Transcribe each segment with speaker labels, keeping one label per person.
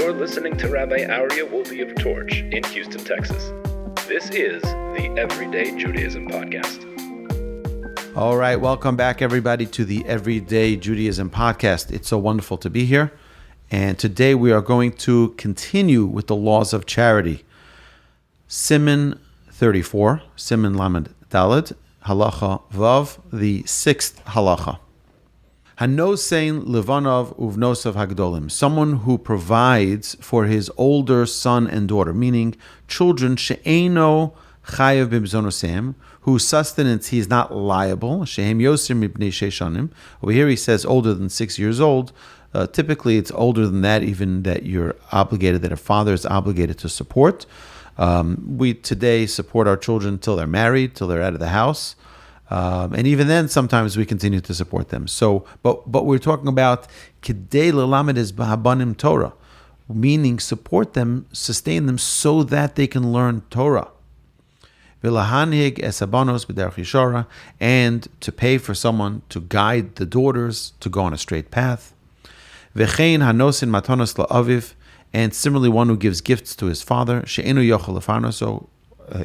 Speaker 1: You're listening to Rabbi Aryeh Wolbe of Torch in Houston, Texas. This is the Everyday Judaism Podcast.
Speaker 2: All right, welcome back, everybody, to the Everyday Judaism Podcast. It's so wonderful to be here. And today we are going to continue with the laws of charity. Siman 34, Siman Lamed Daled, Halacha Vav, the sixth halacha. Hanosein Levanov Uvnosav Hagdolim, someone who provides for his older son and daughter, meaning children, she'eno chayav b'mzonosem, whose sustenance he is not liable, shehem yosim mibnei sheishanim. Over here he says older than 6 years old. Typically it's older than that, even that you're obligated, that a father is obligated to support. We today support our children till they're married, till they're out of the house. And even then, sometimes we continue to support them. So, but we're talking about Kidei Lelamed es B'habanim Torah, meaning support them, sustain them, so that they can learn Torah. V'lahanhig es habanos b'derech yishara, and to pay for someone to guide the daughters to go on a straight path. V'chein hanosin matanos la'aviv, and similarly one who gives gifts to his father. She'enu yochel lefarnoso,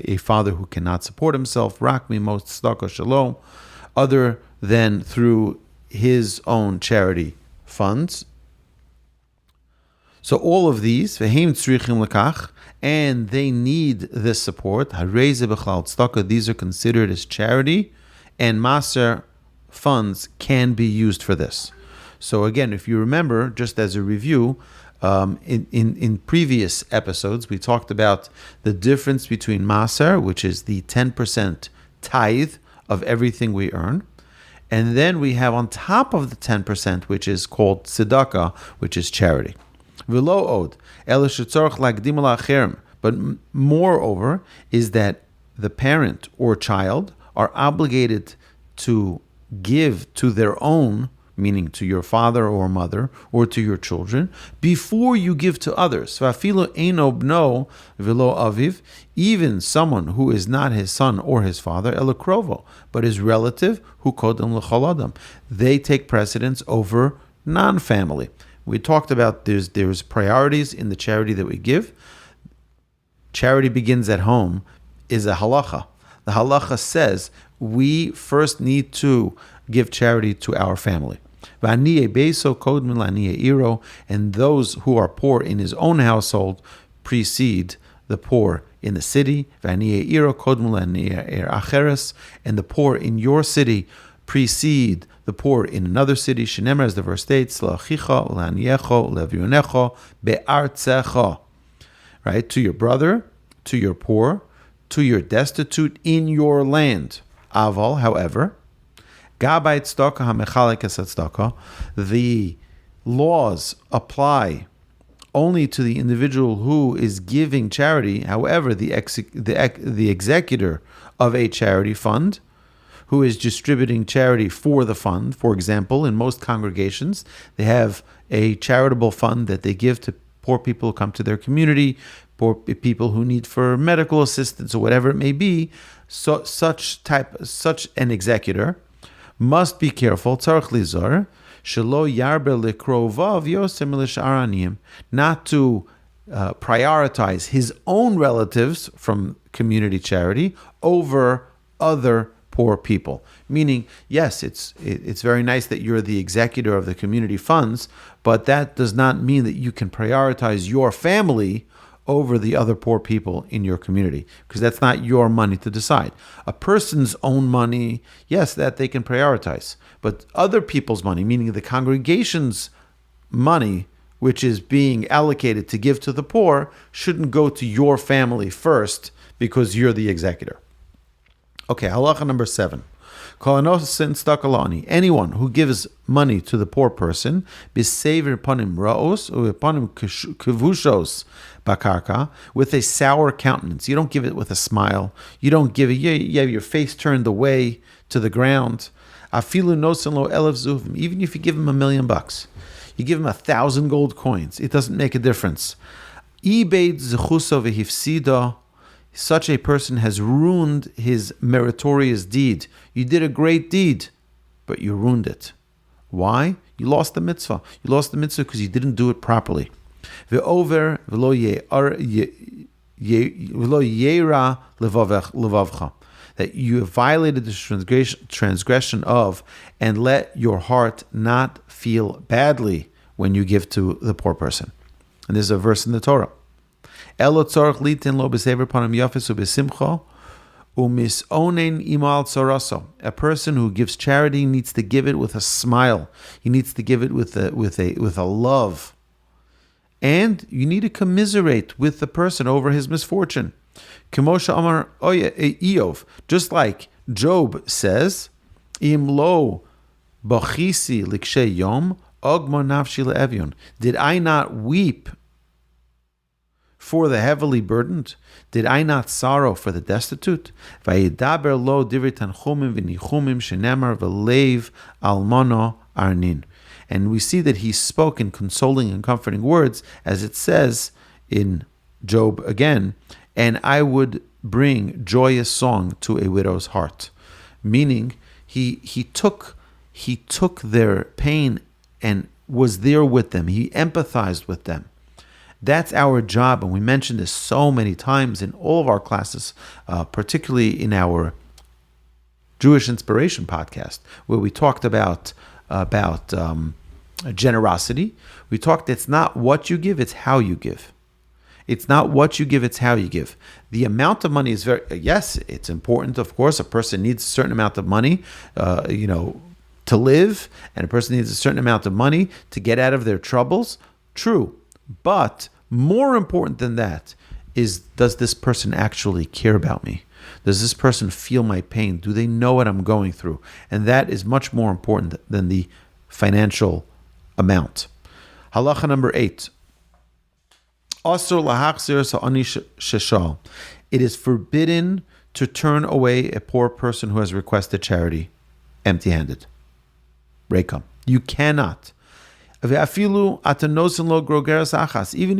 Speaker 2: a father who cannot support himself, rak mimos tzedakah shalom, other than through his own charity funds. So all of these, v'heim tzrichim lekach, and they need this support. Hareze b'chlal tzedakah, these are considered as charity, and maser funds can be used for this. So again, if you remember, just as a review, in previous episodes, we talked about the difference between maser, which is the 10% tithe of everything we earn, and then we have on top of the 10%, which is called tzedakah, which is charity. V'lo od, ela shetzorach lagdim la'acherim, but moreover is that the parent or child are obligated to give to their own, meaning to your father or mother or to your children, before you give to others. Even someone who is not his son or his father, elokrovo, but his relative, who kodem l'chol, they take precedence over non-family. We talked about there's priorities in the charity that we give. Charity begins at home is a halacha. The halacha says we first need to give charity to our family. And those who are poor in his own household precede the poor in the city. And the poor in your city precede the poor in another city. Shenemar, as the verse states, right, to your brother, to your poor, to your destitute in your land. Aval, however, the laws apply only to the individual who is giving charity. However, the executor of a charity fund, who is distributing charity for the fund, for example, in most congregations, they have a charitable fund that they give to poor people who come to their community, poor people who need for medical assistance or whatever it may be. So such an executor must be careful, tzarich lizor, shelo yarbe lekrovav yosem l'shar aniyim, not to prioritize his own relatives from community charity over other poor people. Meaning, yes, it's very nice that you're the executor of the community funds, but that does not mean that you can prioritize your family over the other poor people in your community, because that's not your money to decide. A person's own money, yes, that they can prioritize, but other people's money, meaning the congregation's money, which is being allocated to give to the poor, shouldn't go to your family first because you're the executor. Okay, halacha number 7. Anyone who gives money to the poor person, with a sour countenance. You don't give it with a smile. You don't give it, you have your face turned away to the ground. Even if you give him $1 million, you give him 1,000 gold coins, it doesn't make a difference. Such a person has ruined his meritorious deed. You did a great deed, but you ruined it. Why? You lost the mitzvah. You lost the mitzvah because you didn't do it properly. Ve'over v'lo yeira levavcha. That you have violated the transgression of, and let your heart not feel badly when you give to the poor person. And there's a verse in the Torah. Elo tzorach litin lo b'sever panim yafis u'b'simcha u'misonen imal tzaraso. A person who gives charity needs to give it with a smile. He needs to give it with a love. And you need to commiserate with the person over his misfortune. Kemosha Amar Eov, just like Job says, Im lo bachisi likshe yom ogma nafshi le'evion. Did I not weep for the heavily burdened? Did I not sorrow for the destitute? Vayidaber lo divri tanchumim v'nichumim shenemar v'leiv almono arnin. And we see that he spoke in consoling and comforting words, as it says in Job again, and I would bring joyous song to a widow's heart. Meaning, he took their pain and was there with them. He empathized with them. That's our job, and we mentioned this so many times in all of our classes, particularly in our Jewish Inspiration podcast, where we talked about generosity. We talked, it's not what you give, it's how you give. It's not what you give, it's how you give. The amount of money is yes, it's important, of course. A person needs a certain amount of money, to live, and a person needs a certain amount of money to get out of their troubles. True. But more important than that is, does this person actually care about me? Does this person feel my pain? Do they know what I'm going through? And that is much more important than the financial amount. Halacha number 8. It is forbidden to turn away a poor person who has requested charity empty-handed. Rekam. You cannot. Even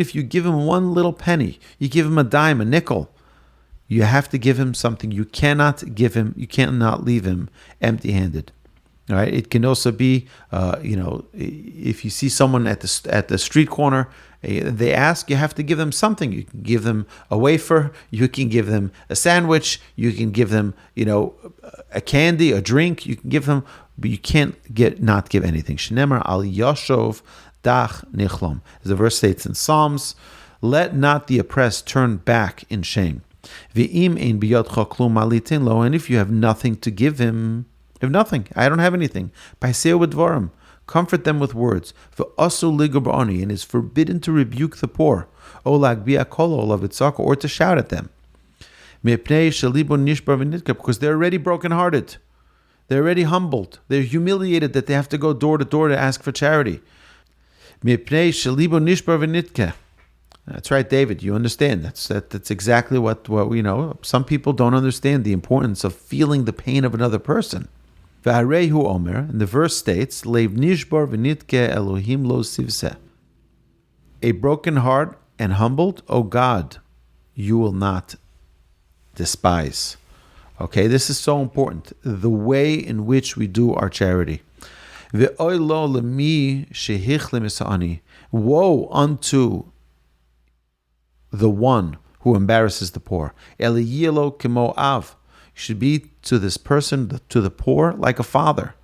Speaker 2: if you give him one little penny, you give him a dime, a nickel, you have to give him something. You cannot leave him empty-handed. All right. It can also be, if you see someone at the street corner, they ask, you have to give them something. You can give them a wafer. You can give them a sandwich. You can give them, a candy, a drink. You can give them, but you can't not give anything. Shenemar al yashov dach nichlom. As the verse states in Psalms, let not the oppressed turn back in shame. V'im ein biyodcha klum malitin lo. And if you have nothing to give him, I have nothing. I don't have anything. Paiseo b'dvarim. Comfort them with words. V'asu ligur ba'oni. And it is forbidden to rebuke the poor. O lagbiya kolo lavitzaka, or to shout at them. Mepnei shelibo nishbar v'nitka, because they're already brokenhearted. They're already humbled. They're humiliated that they have to go door to door to ask for charity. Mepnei shelibo nishbar v'nitka. That's right, David. You understand. That's exactly what we know. Some people don't understand the importance of feeling the pain of another person. V'harehu omer, and the verse states, Leiv nishbar v'nitke Elohim lo sivseh. A broken heart and humbled, O God, you will not despise. Okay, this is so important. The way in which we do our charity. Ve'oy lo lemi shehich lemisani. Woe unto the one who embarrasses the poor. Eliyelo kemo av. Should be to this person, to the poor, like a father.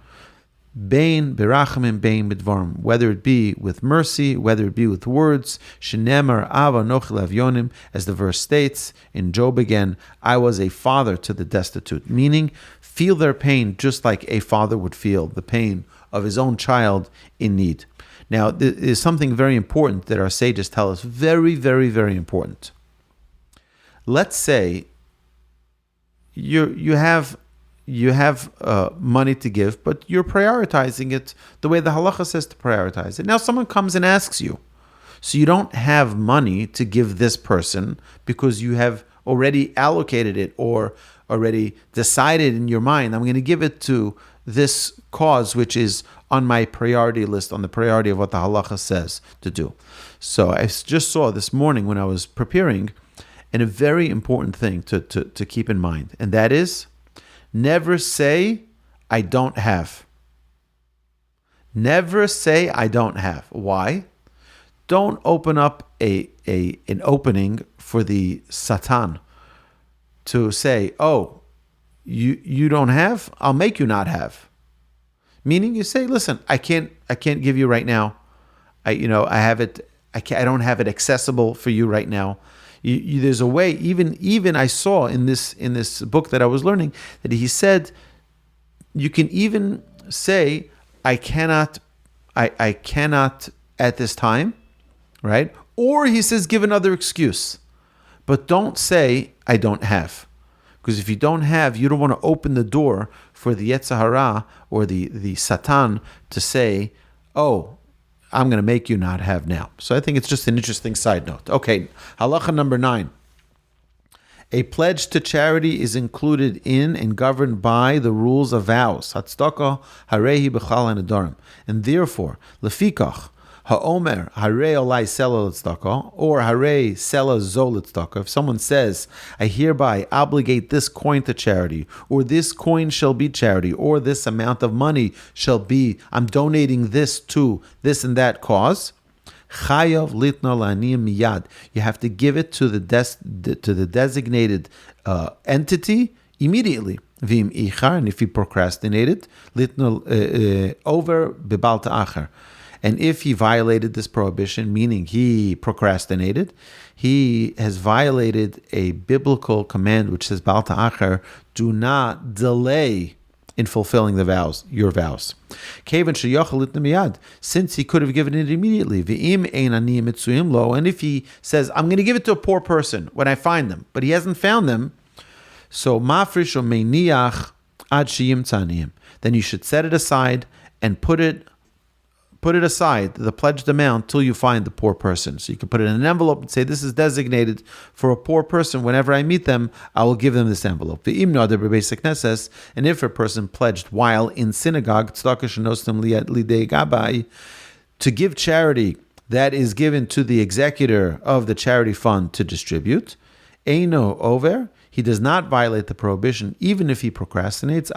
Speaker 2: Bein berachamim, bein bidvarim. Whether it be with mercy, whether it be with words. Shenemar ava nochil avyonim, as the verse states in Job again, I was a father to the destitute. Meaning, feel their pain just like a father would feel the pain of his own child in need. Now, there is something very important that our sages tell us. Very, very, very important. Let's say you have money to give, but you're prioritizing it the way the halacha says to prioritize it. Now someone comes and asks you. So you don't have money to give this person because you have already allocated it or already decided in your mind, I'm going to give it to this cause which is on my priority list, on the priority of what the halacha says to do. So I just saw this morning when I was preparing, and a very important thing to keep in mind, and that is, never say, I don't have. Never say, I don't have. Why? don't open up an opening for the Satan to say, oh, you don't have, I'll make you not have. Meaning you say, listen, I can't give you right now. I don't have it accessible for you right now. There's a way. Even I saw in this book that I was learning that he said you can even say I cannot at this time, right? Or he says give another excuse, but don't say I don't have, because if you don't have, you don't want to open the door for the Yetzer Hara or the Satan to say, oh, I'm going to make you not have now. So I think it's just an interesting side note. Okay, halacha number 9. A pledge to charity is included in and governed by the rules of vows. Tzedakah harehi b'chal hanadorim. And therefore, lefikach, ha'omer harei olai sela tzedakah, or harei sela zo tzedakah. If someone says, I hereby obligate this coin to charity, or this coin shall be charity, or this amount of money shall be, I'm donating this to this and that cause, chayav litna la'aniyim miyad. You have to give it to the designated entity immediately. V'im ichar, and if he procrastinated, litna over bibal ta'achar. And if he violated this prohibition, meaning he procrastinated, he has violated a biblical command which says, Bal ta'achar, do not delay in fulfilling the vows, your vows. Since he could have given it immediately. And if he says, I'm going to give it to a poor person when I find them, but he hasn't found them, so mafrish or meiniach ad shiyim tzaniyim, then you should set it aside and put it aside, the pledged amount, till you find the poor person. So you can put it in an envelope and say, this is designated for a poor person. Whenever I meet them, I will give them this envelope. And if a person pledged while in synagogue, to give charity that is given to the executor of the charity fund to distribute, eino over, he does not violate the prohibition, even if he procrastinates,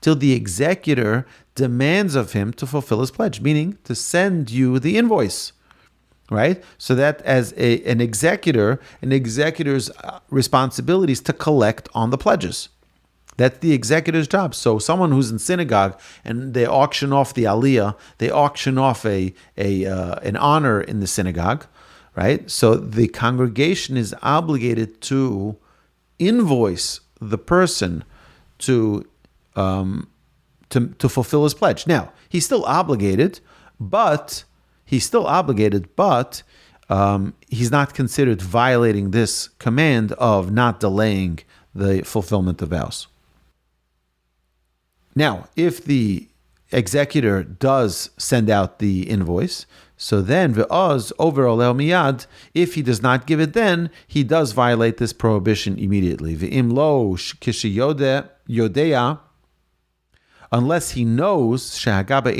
Speaker 2: till the executor demands of him to fulfill his pledge, meaning to send you the invoice, right? So that as an executor's responsibility is to collect on the pledges. That's the executor's job. So someone who's in synagogue and they auction off the aliyah, they auction off an honor in the synagogue, right? So the congregation is obligated to invoice the person to fulfill his pledge. Now, he's still obligated, but he's not considered violating this command of not delaying the fulfillment of vows. Now, if the executor does send out the invoice, so then ve'oz over olel miyad, if he does not give it, then he does violate this prohibition immediately. Ve'im lo kishi yodea, unless he knows unless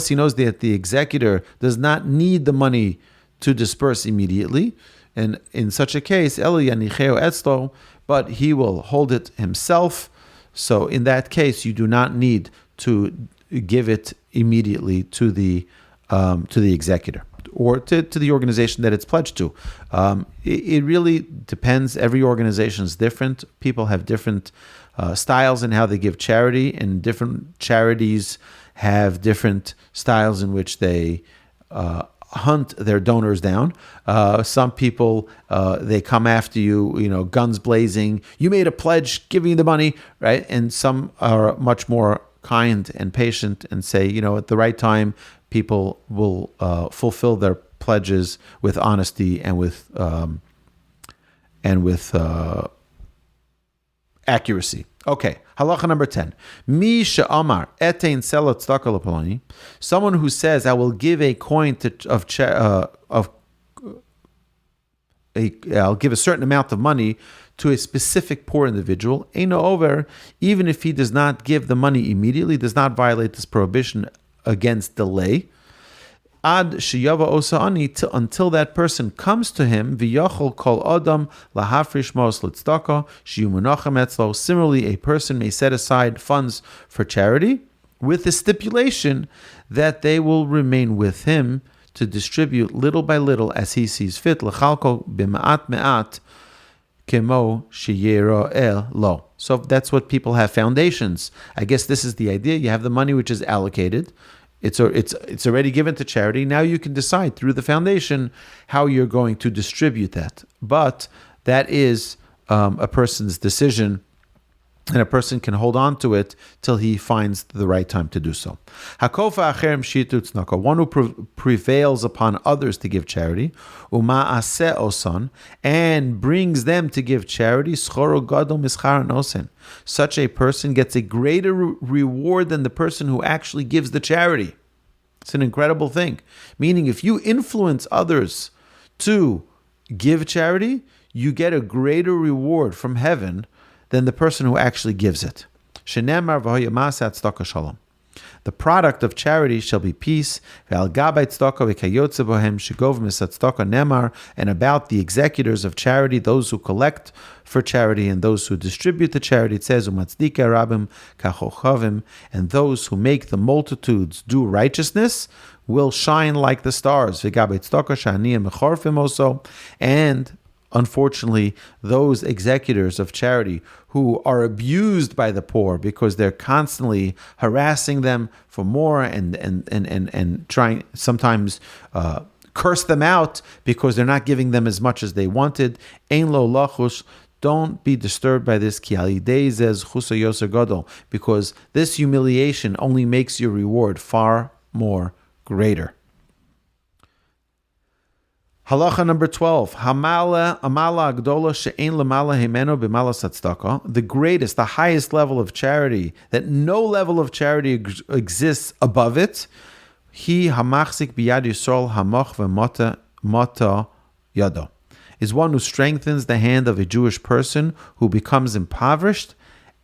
Speaker 2: he knows that the executor does not need the money to disperse immediately, and in such a case, but he will hold it himself. So in that case, you do not need to give it immediately to the executor or to the organization that it's pledged to. It really depends. Every organization is different. People have different styles in how they give charity, and different charities have different styles in which they hunt their donors down. Some people, they come after you, guns blazing. You made a pledge, give me the money, right? And some are much more kind and patient and say, at the right time, people will fulfill their pledges with honesty and with accuracy. Okay, halacha number 10. Mi she'amar etein sela tzedakah lepaloni. Someone who says, I will give a coin I'll give a certain amount of money to a specific poor individual, eino over, even if he does not give the money immediately, does not violate this prohibition against delay. Ad sheyava osa'ani, until that person comes to him, v'yachol kol adam lahafrish mos l'tzedakah sheyu menachem etzlo. Similarly, a person may set aside funds for charity, with the stipulation that they will remain with him to distribute little by little as he sees fit. L'chalko b'ma'at me'at kemo sheyero el lo. So that's what people have foundations. I guess this is the idea. You have the money which is allocated. It's already given to charity. Now you can decide through the foundation how you're going to distribute that. But that is a person's decision, and a person can hold on to it till he finds the right time to do so. Hakofa acherem shitu tzedakah, one who prevails upon others to give charity, uma'aseh osan, and brings them to give charity, schoro gadol mischar nosen. Such a person gets a greater reward than the person who actually gives the charity. It's an incredible thing. Meaning, if you influence others to give charity, you get a greater reward from heaven than the person who actually gives it. Shenemar v'hoya ma'aseh tzedakah shalom. The product of charity shall be peace. And about the executors of charity, those who collect for charity and those who distribute the charity, it says, and those who make the multitudes do righteousness will shine like the stars. And unfortunately, those executors of charity who are abused by the poor because they're constantly harassing them for more and trying sometimes curse them out because they're not giving them as much as they wanted. Ein lo lachus. Don't be disturbed by this, because this humiliation only makes your reward far more greater. Halacha number 12. Hamala amala agdola she'ein lemala himeno b'mala tzedakah. The greatest, the highest level of charity, that no level of charity exists above it. He hamachzik biyad yisrael hamoch v'mata yado. Is one who strengthens the hand of a Jewish person who becomes impoverished,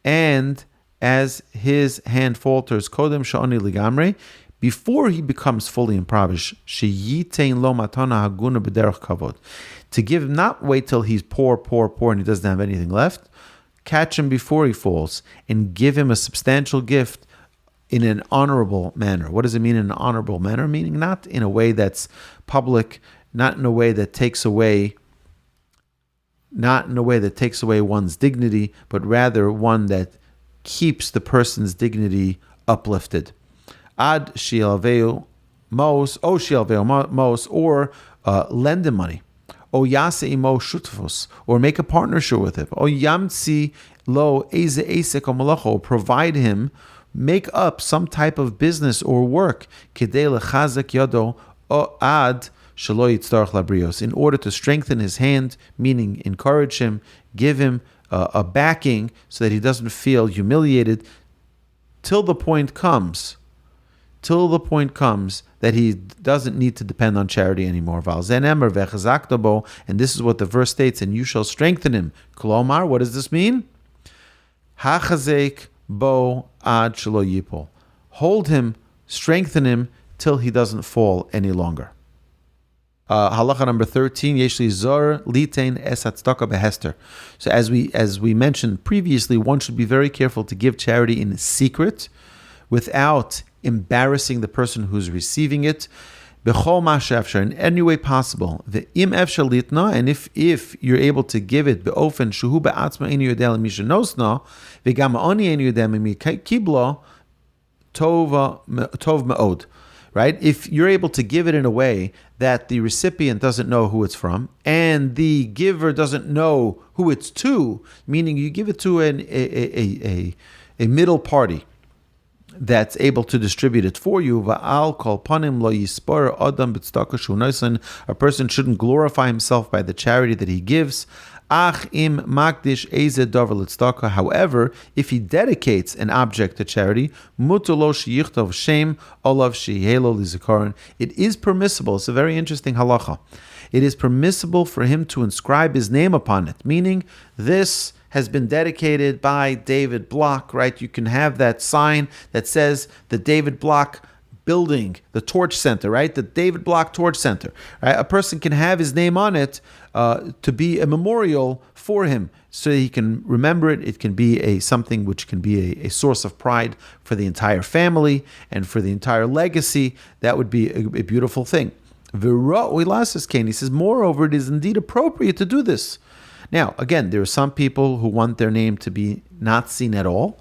Speaker 2: and as his hand falters, kodem sha'oni ligamre, before he becomes fully impoverished, sheyitein lo matana haguna b'derech kavod, to give him, not wait till he's poor, and he doesn't have anything left. Catch him before he falls and give him a substantial gift in an honorable manner. What does it mean in an honorable manner? Meaning not in a way that's public, not in a way that takes away one's dignity, but rather one that keeps the person's dignity uplifted. Ad shialveu mos, o shialveu mos, or lend him money. O yase imo shutfus, or make a partnership with him. O yamtzi lo eze esek o malacho, provide him, make up some type of business or work. Kedei lechazak yado o ad shelo yitztarach labrios, in order to strengthen his hand, meaning encourage him, give him a backing so that he doesn't feel humiliated till the point comes that he doesn't need to depend on charity anymore. And this is what the verse states, and you shall strengthen him. Kolomar, what does this mean? Hachazek bo ad shelo yipol. Hold him, strengthen him till he doesn't fall any longer. Halacha number 13, Yeshli Zor Litein Es Tzedakah Behester. So as we mentioned previously, one should be very careful to give charity in secret, without embarrassing the person who's receiving it. B'chol ma she'efshar, in any way possible. Ve'im efshar litna, and if you're able to give it be'ofen shehu be'atzma einu yodeh mi shenosna, ve'gam ani einu yodeh mi kiblo, tov me'od. Right? If you're able to give it in a way that the recipient doesn't know who it's from, and the giver doesn't know who it's to, meaning you give it to a middle party that's able to distribute it for you. A person shouldn't glorify himself by the charity that he gives. However, if he dedicates an object to charity, it is permissible. It's a very interesting halacha. It is permissible for him to inscribe his name upon it, meaning this has been dedicated by David Block, right? You can have that sign that says the David Block building, the Torch Center, right? The David Block Torch Center, right? A person can have his name on it to be a memorial for him, so he can remember it. It can be something which can be a source of pride for the entire family and for the entire legacy. That would be a beautiful thing. He says, moreover, it is indeed appropriate to do this. Now, again, there are some people who want their name to be not seen at all,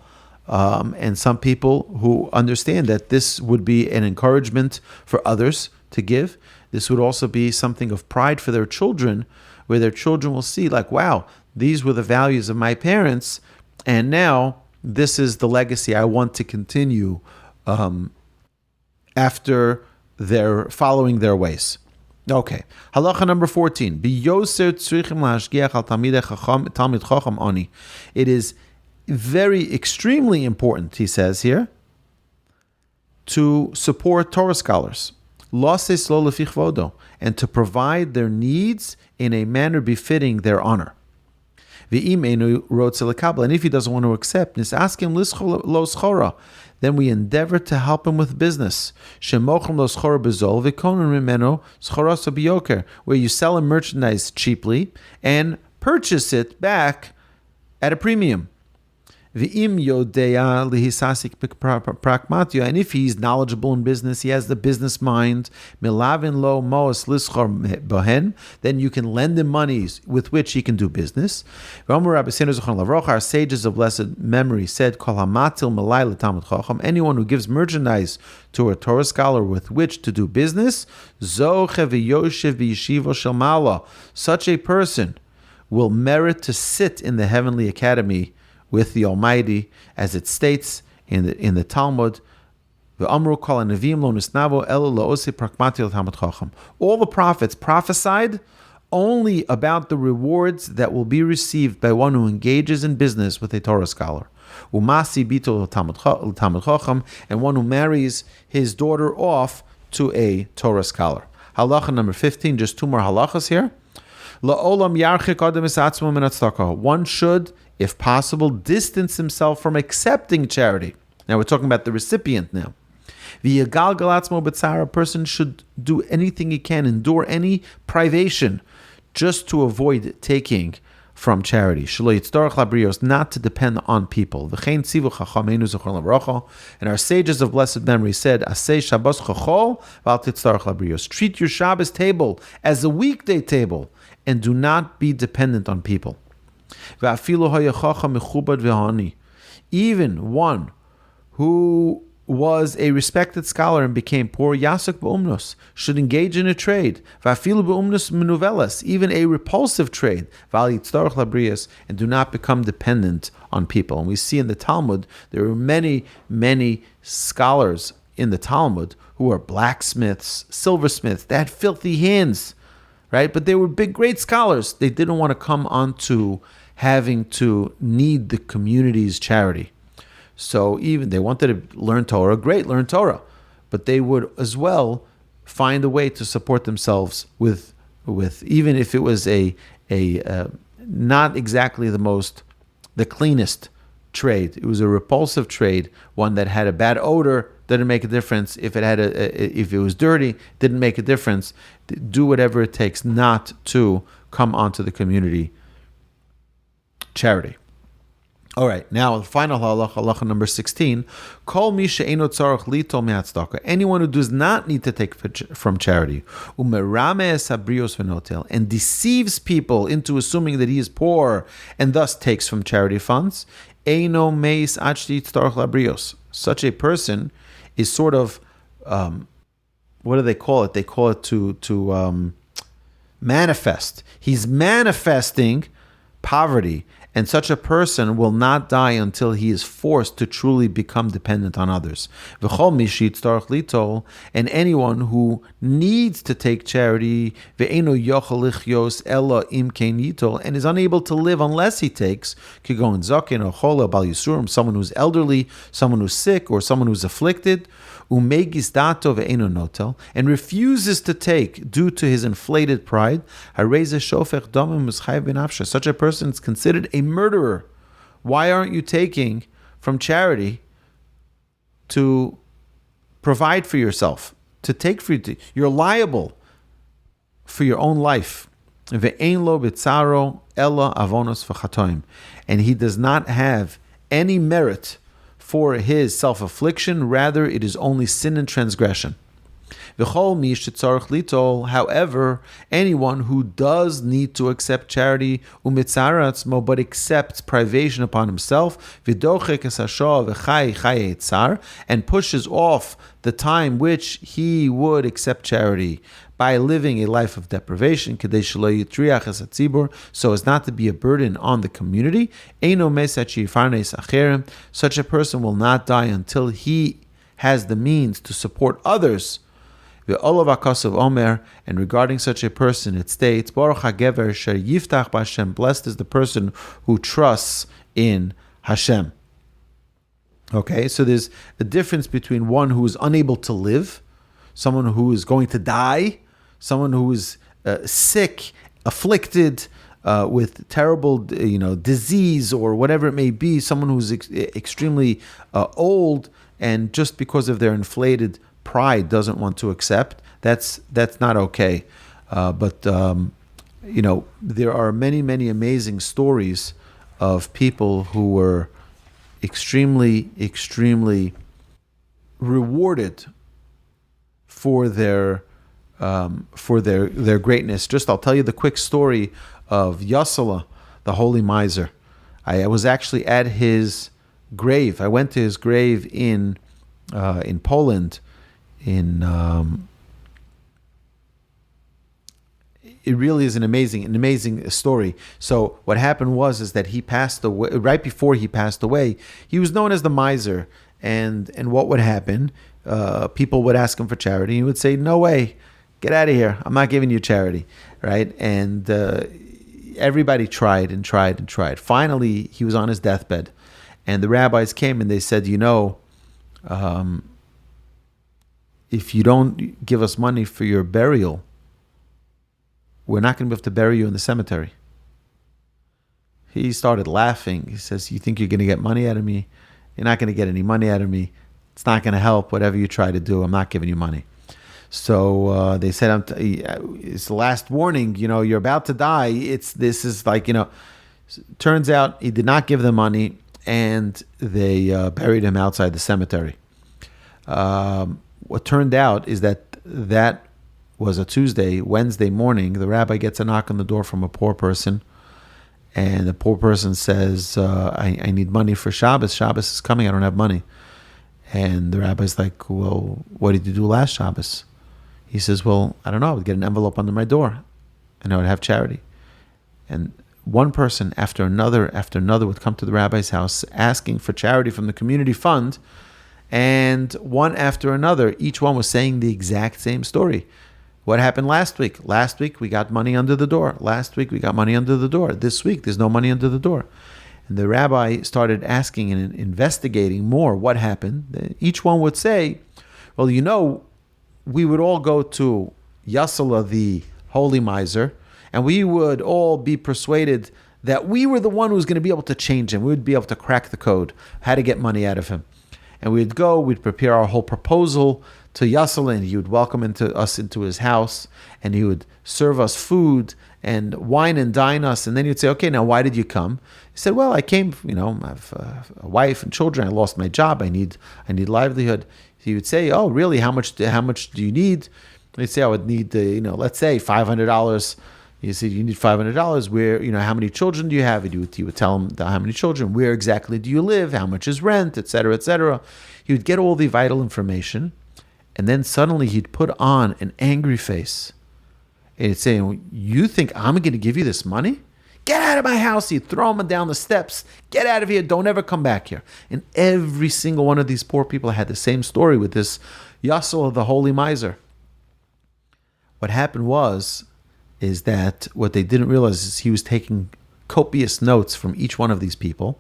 Speaker 2: and some people who understand that this would be an encouragement for others to give. This would also be something of pride for their children, where their children will see, like, wow, these were the values of my parents, and now this is the legacy I want to continue after they're following their ways. Okay. Halacha number 14. It is very extremely important, he says here, to support Torah scholars and to provide their needs in a manner befitting their honor. And if he doesn't want to accept, then we endeavor to help him with business. Where you sell him merchandise cheaply and purchase it back at a premium. And if he's knowledgeable in business, he has the business mind, then you can lend him monies with which he can do business. Our sages of blessed memory said, anyone who gives merchandise to a Torah scholar with which to do business, such a person will merit to sit in the heavenly academy with the Almighty, as it states in the Talmud. All the prophets prophesied only about the rewards that will be received by one who engages in business with a Torah scholar. And one who marries his daughter off to a Torah scholar. Halacha number 15, just two more halachas here. One should, if possible, distance himself from accepting charity. Now we're talking about the recipient now. A person should do anything he can, endure any privation, just to avoid taking from charity. Not to depend on people. And our sages of blessed memory said, treat your Shabbos table as a weekday table, and do not be dependent on people. Even one who was a respected scholar and became poor, should engage in a trade, even a repulsive trade, and do not become dependent on people. And we see in the Talmud, there are many, many scholars in the Talmud who are blacksmiths, silversmiths, they had filthy hands, right? But they were big, great scholars. They didn't want to come onto having to need the community's charity. So even they wanted to learn Torah, great, learn Torah. But they would as well find a way to support themselves with even if it was a not exactly the cleanest trade. It was a repulsive trade, one that had a bad odor, didn't make a difference. If it was dirty, didn't make a difference. Do whatever it takes not to come onto the community charity. All right, now the final halacha number 16. Kol mi she'eino tzarich litol me'atzdaka. Anyone who does not need to take from charity, umerame es habrios v'notel, and deceives people into assuming that he is poor and thus takes from charity funds, eino meis achdi tzarich labrios. Such a person is sort of, what do they call it? They call it to manifest. He's manifesting poverty. And such a person will not die until he is forced to truly become dependent on others. And anyone who needs to take charity and is unable to live unless he takes, someone who's elderly, someone who's sick, or someone who's afflicted, and refuses to take due to his inflated pride, such a person is considered a murderer. Why aren't you taking from charity to provide for yourself, to take for you. You're liable for your own life. Ve'ein lo b'tzaro ella avonos v'chatoim. And he does not have any merit for his self-affliction, rather it is only sin and transgression. However, anyone who does need to accept charity but accepts privation upon himself and pushes off the time which he would accept charity by living a life of deprivation, so as not to be a burden on the community, such a person will not die until he has the means to support others. And regarding such a person, it states, blessed is the person who trusts in Hashem. Okay, so there's a difference between one who is unable to live, someone who is going to die, someone who is sick, afflicted with terrible, disease or whatever it may be, someone who's extremely old, and just because of their inflated pride doesn't want to accept. That's not okay. But there are many, many amazing stories of people who were extremely, extremely rewarded for their greatness. I'll tell you the quick story of Yasala, the holy miser. I was actually at his grave. I went to his grave in Poland. It really is an amazing story. So what happened was that he passed away. Right before he passed away, he was known as the miser. And what would happen? People would ask him for charity. He would say, "No way, get out of here! I'm not giving you charity." Right? And everybody tried and tried and tried. Finally, he was on his deathbed, and the rabbis came and they said, if you don't give us money for your burial, we're not going to be able to bury you in the cemetery. He started laughing. He says, "You think you're going to get money out of me? You're not going to get any money out of me. It's not going to help. Whatever you try to do, I'm not giving you money." So they said, "It's the last warning. You're about to die. Turns out he did not give them money, and they buried him outside the cemetery. What turned out is that was a Tuesday. Wednesday morning, the rabbi gets a knock on the door from a poor person, and the poor person says, I need money for Shabbos. Shabbos is coming. I don't have money. And the rabbi's like, "Well, what did you do last Shabbos?" He says, "Well, I don't know. I would get an envelope under my door, and I would have charity." And one person after another would come to the rabbi's house asking for charity from the community fund. And one after another, each one was saying the exact same story. What happened last week? Last week, we got money under the door. Last week, we got money under the door. This week, there's no money under the door. And the rabbi started asking and investigating more what happened. Each one would say, "Well, we would all go to Yasala, the holy miser, and we would all be persuaded that we were the one who was going to be able to change him. We would be able to crack the code, how to get money out of him. And we'd prepare our whole proposal to Yasala, and he would welcome us into his house, and he would serve us food and wine and dine us. And then he'd say, "Okay, now why did you come?" He said, "Well, I came, I have a wife and children. I lost my job. I need livelihood." He would say, "Oh, really? How much do you need?" They'd say, "I would need, let's say $500. You said, "You need $500. Where, how many children do you have?" He would tell him how many children, where exactly do you live, how much is rent, etc., etc. He would get all the vital information, and then suddenly he'd put on an angry face. And he'd say, "You think I'm going to give you this money? Get out of my house." He'd throw him down the steps. "Get out of here. Don't ever come back here." And every single one of these poor people had the same story with this Yasala, the holy miser. What happened is that what they didn't realize is he was taking copious notes from each one of these people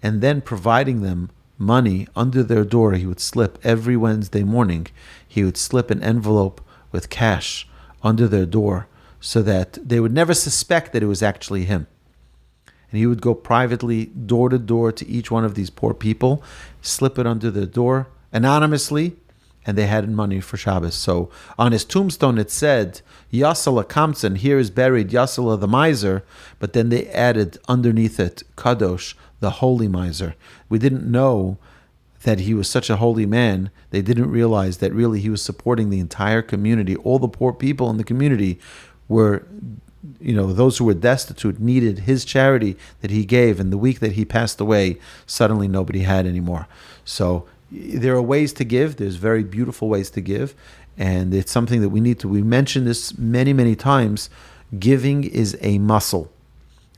Speaker 2: and then providing them money under their door. He would slip every Wednesday morning. He would slip an envelope with cash under their door so that they would never suspect that it was actually him. And he would go privately, door to door, to each one of these poor people, slip it under their door anonymously, and they had money for Shabbos. So on his tombstone it said, Yasala Kamtzen, here is buried Yasala the miser, but then they added underneath it, Kadosh, the holy miser. We didn't know that he was such a holy man. They didn't realize that really he was supporting the entire community. All the poor people in the community were, those who were destitute needed his charity that he gave. And the week that he passed away, suddenly nobody had anymore. So there are ways to give. There's very beautiful ways to give. And it's something that we mentioned this many, many times. Giving is a muscle.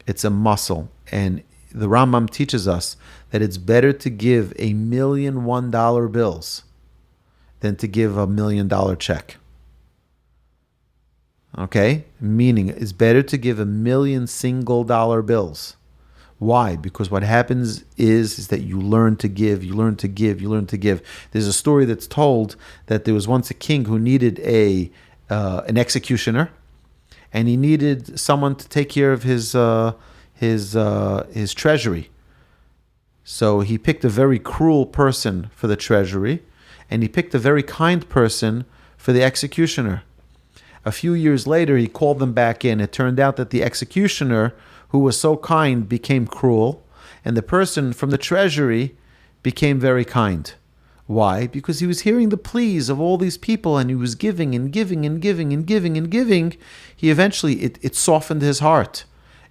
Speaker 2: It's a muscle. And the Rambam teaches us that it's better to give $1 million $1 bills than to give $1 million check. Okay? Meaning it's better to give $1 million single dollar bills. Why? Because what happens is that you learn to give, you learn to give, you learn to give. There's a story that's told that there was once a king who needed an executioner, and he needed someone to take care of his treasury. So he picked a very cruel person for the treasury, and he picked a very kind person for the executioner. A few years later, he called them back in. It turned out that the executioner, who was so kind, became cruel, and the person from the treasury became very kind. Why? Because he was hearing the pleas of all these people, and he was giving and giving and giving and giving and giving. He eventually, it softened his heart,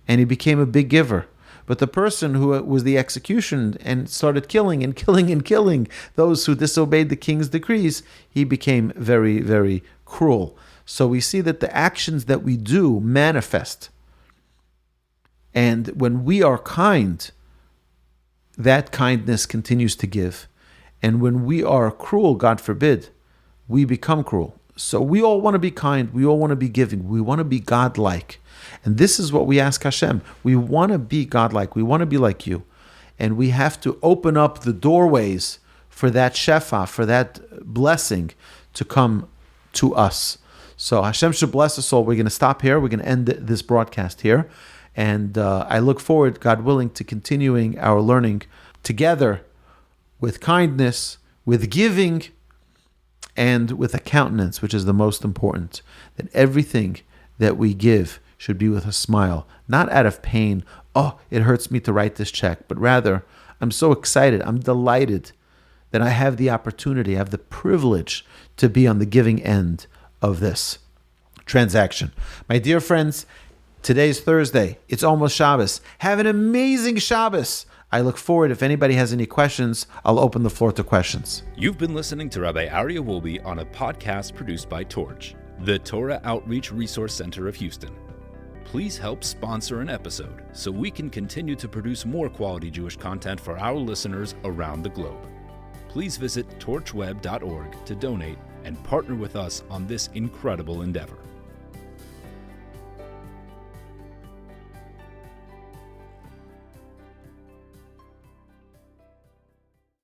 Speaker 2: and he became a big giver. But the person who was the execution and started killing and killing and killing those who disobeyed the king's decrees, he became very, very cruel. So we see that the actions that we do manifest. And when we are kind, that kindness continues to give. And when we are cruel, God forbid, we become cruel. So we all want to be kind. We all want to be giving. We want to be God-like. And this is what we ask Hashem. We want to be God-like. We want to be like you. And we have to open up the doorways for that shefa, for that blessing to come to us. So Hashem should bless us all. We're going to stop here. We're going to end this broadcast here. And I look forward, God willing, to continuing our learning together with kindness, with giving, and with a countenance, which is the most important. That everything that we give should be with a smile, not out of pain. Oh, it hurts me to write this check. But rather, I'm so excited. I'm delighted that I have the opportunity, I have the privilege to be on the giving end of this transaction. My dear friends, today's Thursday. It's almost Shabbos. Have an amazing Shabbos. I look forward. If anybody has any questions, I'll open the floor to questions.
Speaker 1: You've been listening to Rabbi Aryeh Wolbe on a podcast produced by Torch, the Torah Outreach Resource Center of Houston. Please help sponsor an episode so we can continue to produce more quality Jewish content for our listeners around the globe. Please visit torchweb.org to donate and partner with us on this incredible endeavor.